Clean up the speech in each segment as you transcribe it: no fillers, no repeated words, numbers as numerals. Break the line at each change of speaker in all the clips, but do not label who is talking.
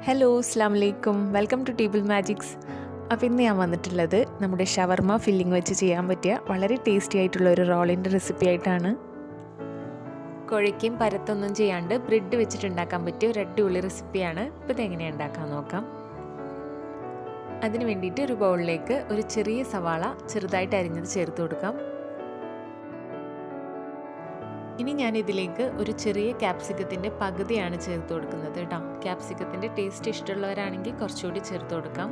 Hello അസ്സലാമു അലൈക്കും welcome to table magics. അപ്പോൾ ഇന്ന് ഞാൻ വന്നിട്ടുള്ളത് നമ്മുടെ ഷവർമ ഫില്ലിംഗ് വെച്ച് ചെയ്യാൻ പറ്റിയ വളരെ ടേസ്റ്റി ആയിട്ടുള്ള ഒരു റോളിൻ്റെ റെസിപ്പി ആയിട്ടാണ്. കുഴയ്ക്കും പരത്തൊന്നും ചെയ്യാണ്ട് ബ്രെഡ് വെച്ചിട്ടുണ്ടാക്കാൻ പറ്റിയ ഒരു അടിപൊളി റെസിപ്പിയാണ്. ഇപ്പോൾ ഇതെങ്ങനെയാണ് ഉണ്ടാക്കാൻ നോക്കാം. അതിന് വേണ്ടിയിട്ട് ഒരു ബൗളിലേക്ക് ഒരു ചെറിയ സവാള ചെറുതായിട്ട് അരിഞ്ഞത് ചേർത്ത് കൊടുക്കാം. ഇനി ഞാൻ ഇതിലേക്ക് ഒരു ചെറിയ ക്യാപ്സിക്കത്തിൻ്റെ പകുതിയാണ് ചേർത്ത് കൊടുക്കുന്നത് കേട്ടോ. ക്യാപ്സിക്കത്തിൻ്റെ ടേസ്റ്റ് ഇഷ്ടമുള്ളവരാണെങ്കിൽ കുറച്ചുകൂടി ചേർത്ത് കൊടുക്കാം.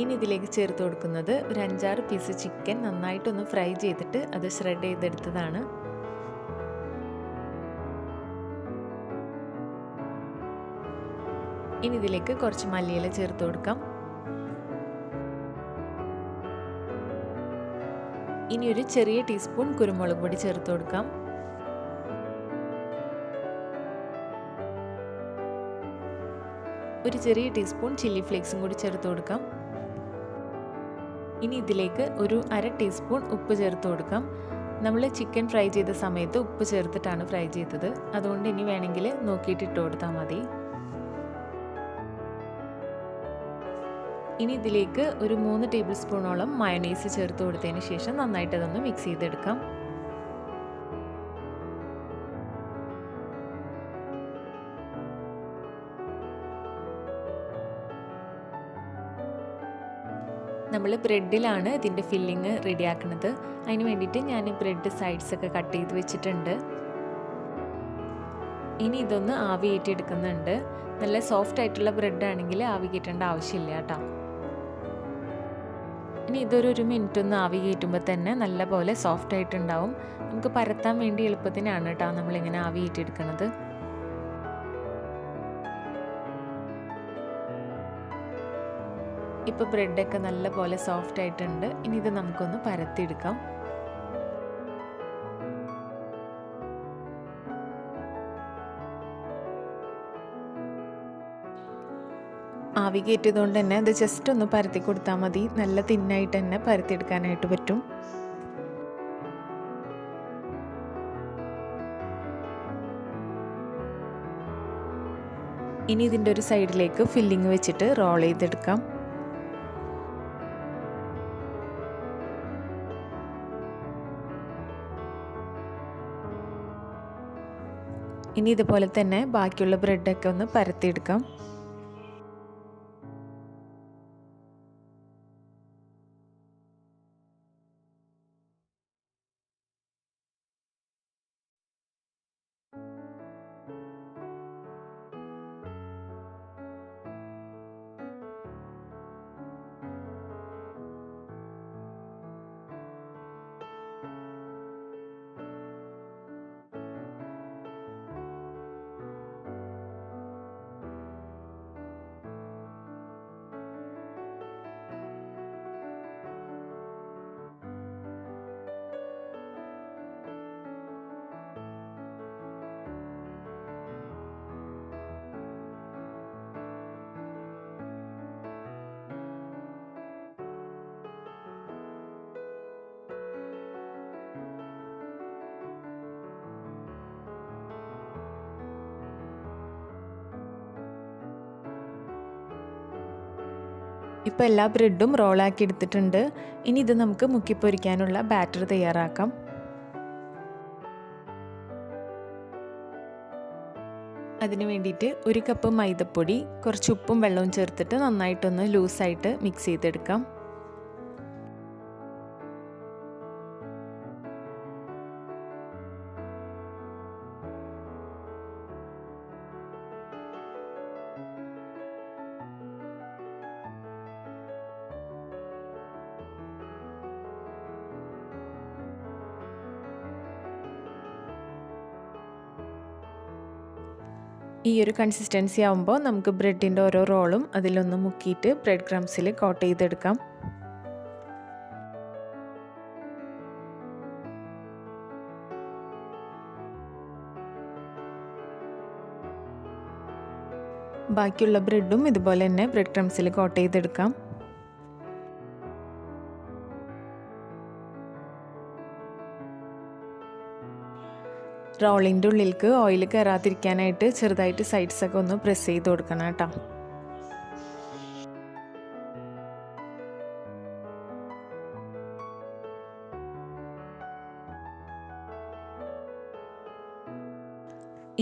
ഇനി ഇതിലേക്ക് ചേർത്ത് കൊടുക്കുന്നത് ഒരു 5-6 പീസ് ചിക്കൻ നന്നായിട്ടൊന്ന് ഫ്രൈ ചെയ്തിട്ട് അത് ഷ്രെഡ് ചെയ്തെടുത്തതാണ്. ഇനി ഇതിലേക്ക് കുറച്ച് മല്ലിയില ചേർത്ത് കൊടുക്കാം. ഇനി ഒരു ചെറിയ ടീസ്പൂൺ കുരുമുളക് പൊടി ചേർത്ത് കൊടുക്കാം. ഒരു ചെറിയ ടീസ്പൂൺ ചില്ലി ഫ്ലേക്സും കൂടി ചേർത്ത് കൊടുക്കാം. ഇനി ഇതിലേക്ക് ഒരു 1/2 ടീസ്പൂൺ ഉപ്പ് ചേർത്ത് കൊടുക്കാം. നമ്മൾ ചിക്കൻ ഫ്രൈ ചെയ്ത സമയത്ത് ഉപ്പ് ചേർത്തിട്ടാണ് ഫ്രൈ ചെയ്തത്, അതുകൊണ്ട് ഇനി വേണമെങ്കിൽ നോക്കിയിട്ട് ഇട്ട് കൊടുത്താൽ മതി. ഇനി ഇതിലേക്ക് ഒരു 3 ടേബിൾ സ്പൂണോളം മയോനൈസ് ചേർത്ത് കൊടുത്തതിന് ശേഷം നന്നായിട്ട് അതൊന്ന് മിക്സ് ചെയ്തെടുക്കാം. നമ്മൾ ബ്രെഡിലാണ് ഇതിൻ്റെ ഫില്ലിങ് റെഡിയാക്കുന്നത്. അതിന് വേണ്ടിയിട്ട് ഞാൻ ബ്രെഡ് സൈഡ്സൊക്കെ കട്ട് ചെയ്ത് വെച്ചിട്ടുണ്ട്. ഇനി ഇതൊന്ന് ആവി കയറ്റിയെടുക്കുന്നുണ്ട്. നല്ല സോഫ്റ്റ് ആയിട്ടുള്ള ബ്രെഡ് ആണെങ്കിൽ ആവി കയറ്റേണ്ട ആവശ്യമില്ല കേട്ടോ. ഇനി ഇതൊരു മിനിറ്റ് ഒന്ന് ആവി കയറ്റുമ്പോൾ തന്നെ നല്ല പോലെ സോഫ്റ്റ് ആയിട്ടുണ്ടാവും. നമുക്ക് പരത്താൻ വേണ്ടി എളുപ്പത്തിനാണ് കേട്ടോ നമ്മളിങ്ങനെ ആവി കയറ്റിയെടുക്കുന്നത്. ഇപ്പോൾ ബ്രെഡൊക്കെ നല്ല പോലെ സോഫ്റ്റ് ആയിട്ടുണ്ട്. ഇനി ഇത് നമുക്കൊന്ന് പരത്തിയെടുക്കാം. ആവി കയറ്റിയതുകൊണ്ട് തന്നെ ഇത് ജസ്റ്റ് ഒന്ന് പരത്തി കൊടുത്താൽ മതി. നല്ല തിന്നായിട്ട് തന്നെ പരത്തിയെടുക്കാനായിട്ട് പറ്റും. ഇനി ഇതിൻ്റെ ഒരു സൈഡിലേക്ക് ഫില്ലിങ് വെച്ചിട്ട് റോൾ ചെയ്തെടുക്കാം. ഇനി ഇതുപോലെ തന്നെ ബാക്കിയുള്ള ബ്രെഡൊക്കെ ഒന്ന് പരത്തിയെടുക്കാം. ഇപ്പോൾ എല്ലാ ബ്രെഡും റോളാക്കി എടുത്തിട്ടുണ്ട്. ഇനി ഇത് നമുക്ക് മുക്കിപ്പൊരിക്കാനുള്ള ബാറ്റർ തയ്യാറാക്കാം. അതിന് വേണ്ടിയിട്ട് 1 കപ്പ് മൈദപ്പൊടി കുറച്ച് ഉപ്പും വെള്ളവും ചേർത്തിട്ട് നന്നായിട്ടൊന്ന് ലൂസായിട്ട് മിക്സ് ചെയ്തെടുക്കാം. ഈ ഒരു കൺസിസ്റ്റൻസി ആകുമ്പോൾ നമുക്ക് ബ്രെഡിൻ്റെ ഓരോ റോളും അതിലൊന്ന് മുക്കിയിട്ട് ബ്രെഡ് ക്രംസിൽ കോട്ട് ചെയ്തെടുക്കാം. ബാക്കിയുള്ള ബ്രെഡും ഇതുപോലെ തന്നെ ബ്രെഡ് ക്രംസിൽ കോട്ട് ചെയ്തെടുക്കാം. റോളിൻ്റെ ഉള്ളിലേക്ക് ഓയിൽ കയറാതിരിക്കാനായിട്ട് ചെറുതായിട്ട് സൈഡ്സൊക്കെ ഒന്ന് പ്രസ് ചെയ്ത് കൊടുക്കണം കേട്ടോ.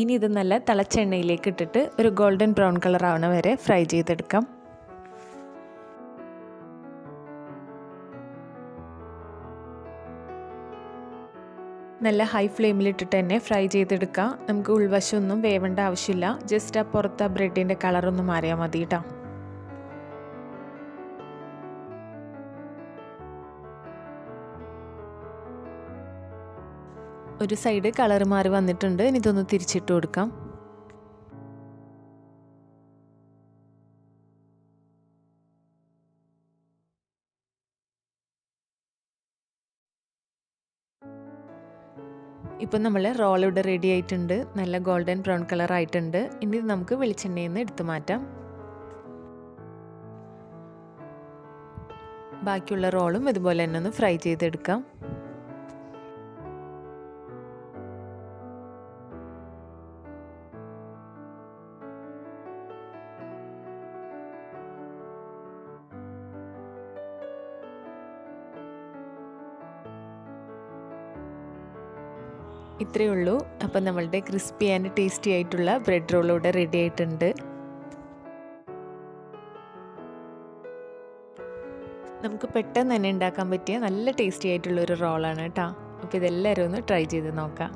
ഇനി ഇത് നല്ല തിളച്ച എണ്ണയിലേക്ക് ഇട്ടിട്ട് ഒരു ഗോൾഡൻ ബ്രൗൺ കളർ ആവണ വരെ ഫ്രൈ ചെയ്തെടുക്കാം. നല്ല ഹൈ ഫ്ലെയിമിലിട്ടിട്ട് തന്നെ ഫ്രൈ ചെയ്തെടുക്കാം. നമുക്ക് ഉൾവശമൊന്നും വേവേണ്ട ആവശ്യമില്ല. ജസ്റ്റ് ആ പുറത്ത് ആ ബ്രെഡിൻ്റെ കളറൊന്ന് മാറിയാൽ മതി കേട്ടോ. ഒരു സൈഡ് കളർ മാറി വന്നിട്ടുണ്ട്. ഇനി ഇതൊന്ന് തിരിച്ചിട്ട് കൊടുക്കാം. ഇപ്പം നമ്മൾ റോൾ ഇവിടെ റെഡി ആയിട്ടുണ്ട്. നല്ല ഗോൾഡൻ ബ്രൗൺ കളർ ആയിട്ടുണ്ട്. ഇനി ഇത് നമുക്ക് വെളിച്ചെണ്ണയിൽ നിന്ന് എടുത്തു മാറ്റാം. ബാക്കിയുള്ള റോളും ഇതുപോലെ തന്നെ ഒന്ന് ഫ്രൈ ചെയ്തെടുക്കാം. ഇത്രയേ ഉള്ളൂ. അപ്പം നമ്മളുടെ ക്രിസ്പി ആൻഡ് ടേസ്റ്റി ആയിട്ടുള്ള ബ്രെഡ് റോൾ ഇവിടെ റെഡി ആയിട്ടുണ്ട്. നമുക്ക് പെട്ടെന്ന് തന്നെ ഉണ്ടാക്കാൻ പറ്റിയ നല്ല ടേസ്റ്റി ആയിട്ടുള്ളൊരു റോളാണ് കേട്ടോ. അപ്പോൾ ഇതെല്ലാവരും ഒന്ന് ട്രൈ ചെയ്ത് നോക്കാം.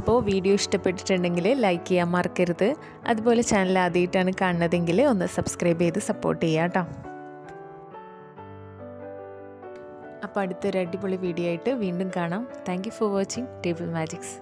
അപ്പോൾ വീഡിയോ ഇഷ്ടപ്പെട്ടിട്ടുണ്ടെങ്കിൽ ലൈക്ക് ചെയ്യാൻ മറക്കരുത്. അതുപോലെ ചാനൽ ആദ്യമായിട്ടാണ് കാണുന്നതെങ്കിൽ ഒന്ന് സബ്സ്ക്രൈബ് ചെയ്ത് സപ്പോർട്ട് ചെയ്യാം കേട്ടോ. അപ്പോൾ അടുത്തൊരു അടിപൊളി വീഡിയോ ആയിട്ട് വീണ്ടും കാണാം. Thank you for watching table magics.